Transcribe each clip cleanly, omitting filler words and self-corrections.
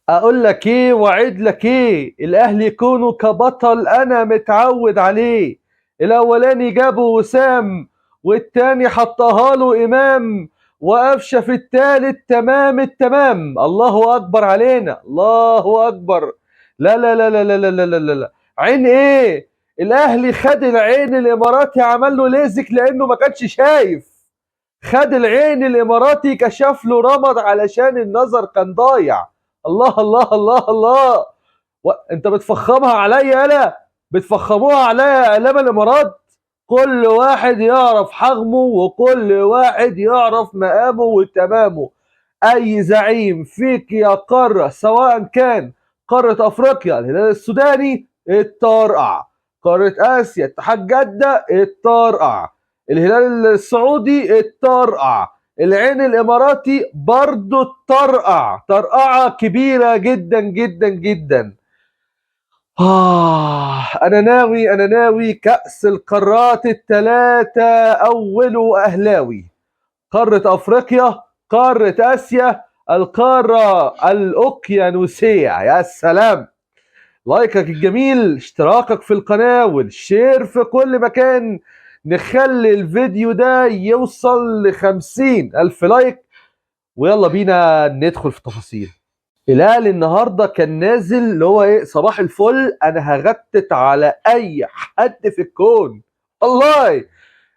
اقول لك ايه واعد لك ايه، الاهلي يكونوا كبطل انا متعود عليه. الاولاني جابه وسام، والتاني حطها له امام، وقفشه في التالت تمام التمام. الله اكبر علينا، الله اكبر. لا لا لا لا لا لا لا لا لا لا. عين ايه؟ الاهلي خد العين الاماراتي عمل له ليزك لانه ما كانش شايف. خد العين الاماراتي كشف له رمض علشان النظر كان ضايع. الله الله الله الله. انت بتفخمها عليا، انا بتفخموها عليا اعلام الامارات. كل واحد يعرف حجمه وكل واحد يعرف مقامه وتمامه. اي زعيم فيك يا قاره، سواء كان قاره افريقيا الهلال السوداني اتطرقع، قاره اسيا اتحاد جده اتطرقع، الهلال السعودي اتطرقع، العين الاماراتي برضه اتطرقع طرقعه كبيره جدا جدا جدا. انا ناوي كأس القارات الثلاثه اوله اهلاوي. قاره افريقيا، قاره اسيا، القاره الاوكيانوسيه. يا سلام. لايكك الجميل، اشتراكك في القناة، والشير في كل مكان. نخلي الفيديو ده يوصل ل50,000 لايك، ويلا بينا ندخل في التفاصيل. الهلال النهارده كان نازل اللي هو ايه، صباح الفل انا هغتت على اي حد في الكون. والله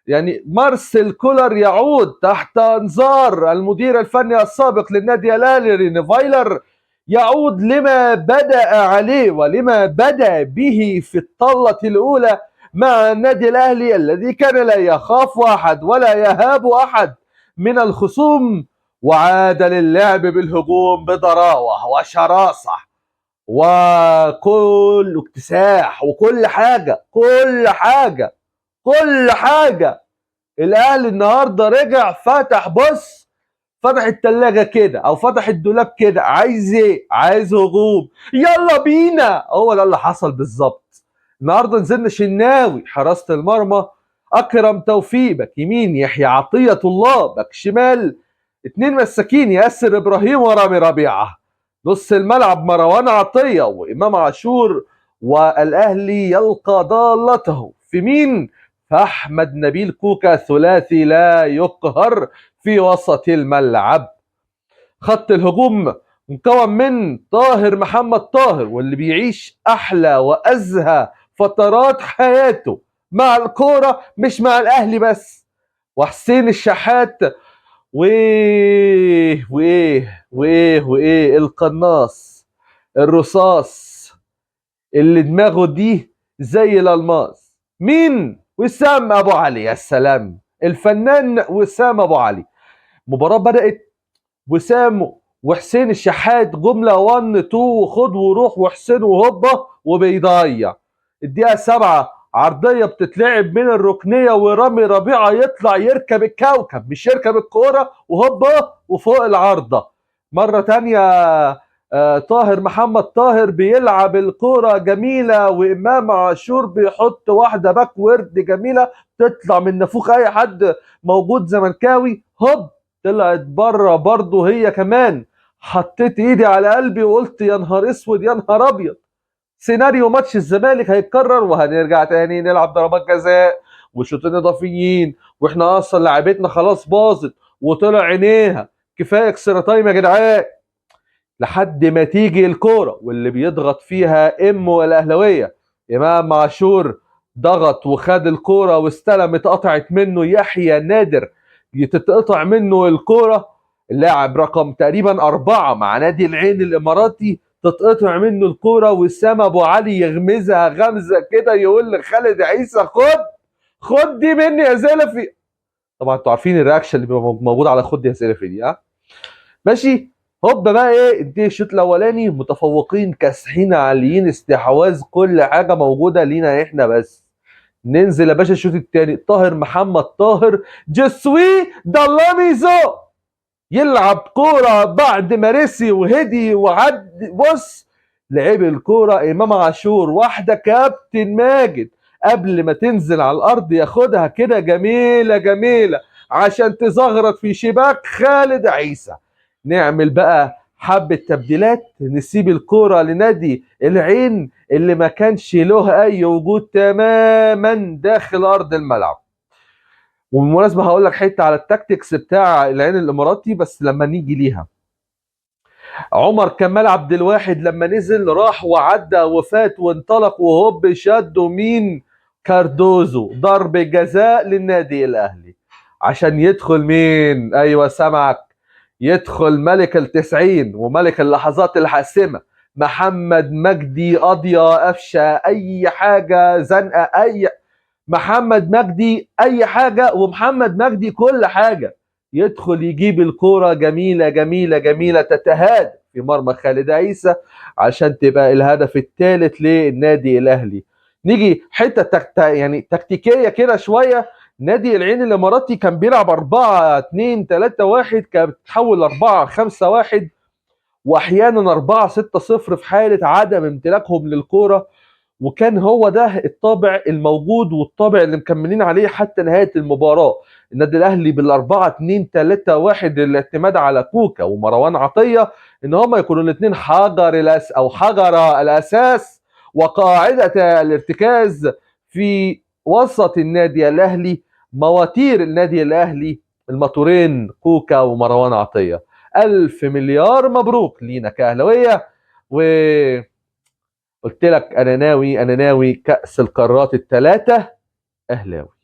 يعني مارسيل كولر يعود تحت انظار المدير الفني السابق للنادي الاهلي ريني فايلر، يعود لما بدأ عليه ولما بدأ به في الطلة الأولى مع النادي الأهلي الذي كان لا يخاف أحد ولا يهاب أحد من الخصوم، وعاد للعب بالهجوم بضراوة وشراسة وكل اكتساح وكل حاجة كل حاجة. الاهلي النهارده رجع فتح، بص، فتح التلاجة كده او فتح الدولاب كده، عايز ايه؟ عايز هجوم، يلا بينا. هو ده اللي حصل بالظبط. النهارده نزلنا شناوي حراسة المرمى، اكرم توفيق باك يمين، يحيى عطية الله باك شمال، اتنين مساكين ياسر ابراهيم ورامي ربيعة، نص الملعب مروان عطية وامام عاشور، والاهلي يلقى ضالته في مين؟ فاحمد نبيل كوكا، ثلاثي لا يقهر في وسط الملعب. خط الهجوم مكون من طاهر محمد طاهر، واللي بيعيش احلى وازهى فترات حياته مع الكوره مش مع الاهلي بس، وحسين الشحات، وايه القناص الرصاص اللي دماغه دي زي الالماس، مين؟ وسام ابو علي. يا سلام، الفنان وسام ابو علي. مباراة بدأت، وسام وحسين الشحات جملة 1 2 وخد وروح، وحسين وهوبا وبيضيع. الدقيقة 7 عرضية بتتلعب من الركنية، ورامي ربيعة يطلع يركب الكوكب مش يركب الكورة، وهوبا وفوق العارضة. مرة تانية طاهر محمد طاهر بيلعب الكورة جميلة، وإمام عاشور بيحط واحدة باكورد جميلة تطلع من نافوخ أي حد موجود زملكاوي، هوب طلعت بره برضه هي كمان. حطيت ايدي على قلبي وقلت يا نهار اسود يا نهار ابيض، سيناريو ماتش الزمالك هيتكرر وهنرجع تاني نلعب ضربات جزاء وشوطين اضافيين، واحنا اصلا لعبتنا خلاص باظت وطلع عينيها، كفايه اكسترا تايم يا جدعان. لحد ما تيجي الكوره واللي بيضغط فيها الاهلاويه امام عاشور، ضغط وخد الكوره واستلم، اتقطعت منه يحيى نادر، تتقطع منه الكوره. اللاعب رقم تقريبا 4 مع نادي العين الاماراتي تتقطع منه الكوره، وسام ابو علي يغمزها غمزه كده يقول لخالد عيسى خد دي مني يا زلفي. طبعا انتوا عارفين الرياكشن اللي بيبقى موجود على خد يا زلفي دي، ها؟ ماشي. هوب بقى ايه، انتهي الشوط الاولاني متفوقين كاسحين عاليين استحواذ، كل حاجه موجوده لينا احنا بس. ننزل يا باشا الشوط الثاني، طاهر محمد طاهر جسوي دلاميزو يلعب كوره بعد ما رسي وهدي وعد، بص، لعب الكوره امام عاشور واحده كابتن ماجد قبل ما تنزل على الارض ياخدها كده جميله جميله عشان تزغرط في شباك خالد عيسى. نعمل بقى حبة تبديلات، نسيب الكرة لنادي العين اللي ما كانش له اي وجود تماما داخل ارض الملعب. وبالمناسبة هقول لك حتة على التاكتكس بتاع العين الاماراتي بس لما نيجي ليها. عمر كمال عبد الواحد لما نزل راح وعدى وفات وانطلق وهوب شدوا مين؟ كاردوزو، ضرب جزاء للنادي الاهلي عشان يدخل مين؟ ايوه سامعك، يدخل ملك التسعين وملك اللحظات الحاسمة محمد مجدي، قاضية قفشة اي حاجة زنقة، اي محمد مجدي اي حاجه، ومحمد مجدي كل حاجه، يدخل يجيب الكوره جميله جميله جميله تتهادى في مرمى خالد عيسى عشان تبقى الهدف الثالث للنادي الاهلي. نيجي حته يعني تكتيكيه كده شويه. نادي العين الاماراتي كان بيلعب 4-2-3-1، كانت بتتحول 4-5-1 واحيانا 4-6-0 في حاله عدم امتلاكهم للكوره. وكان هو ده الطابع الموجود والطابع اللي مكملين عليه حتى نهايه المباراه. النادي الاهلي بال4-2-3-1 الاعتماد على كوكا ومروان عطيه ان هم يكونوا الاثنين حجر الاساس وقاعده الارتكاز في وسط النادي الاهلي. مواتير النادي الاهلي الماتورين كوكا ومروان عطيه. الف مليار مبروك لينا كاهلاويه. و قلت لك انا ناوي كأس القارات الثلاثة اهلاوي.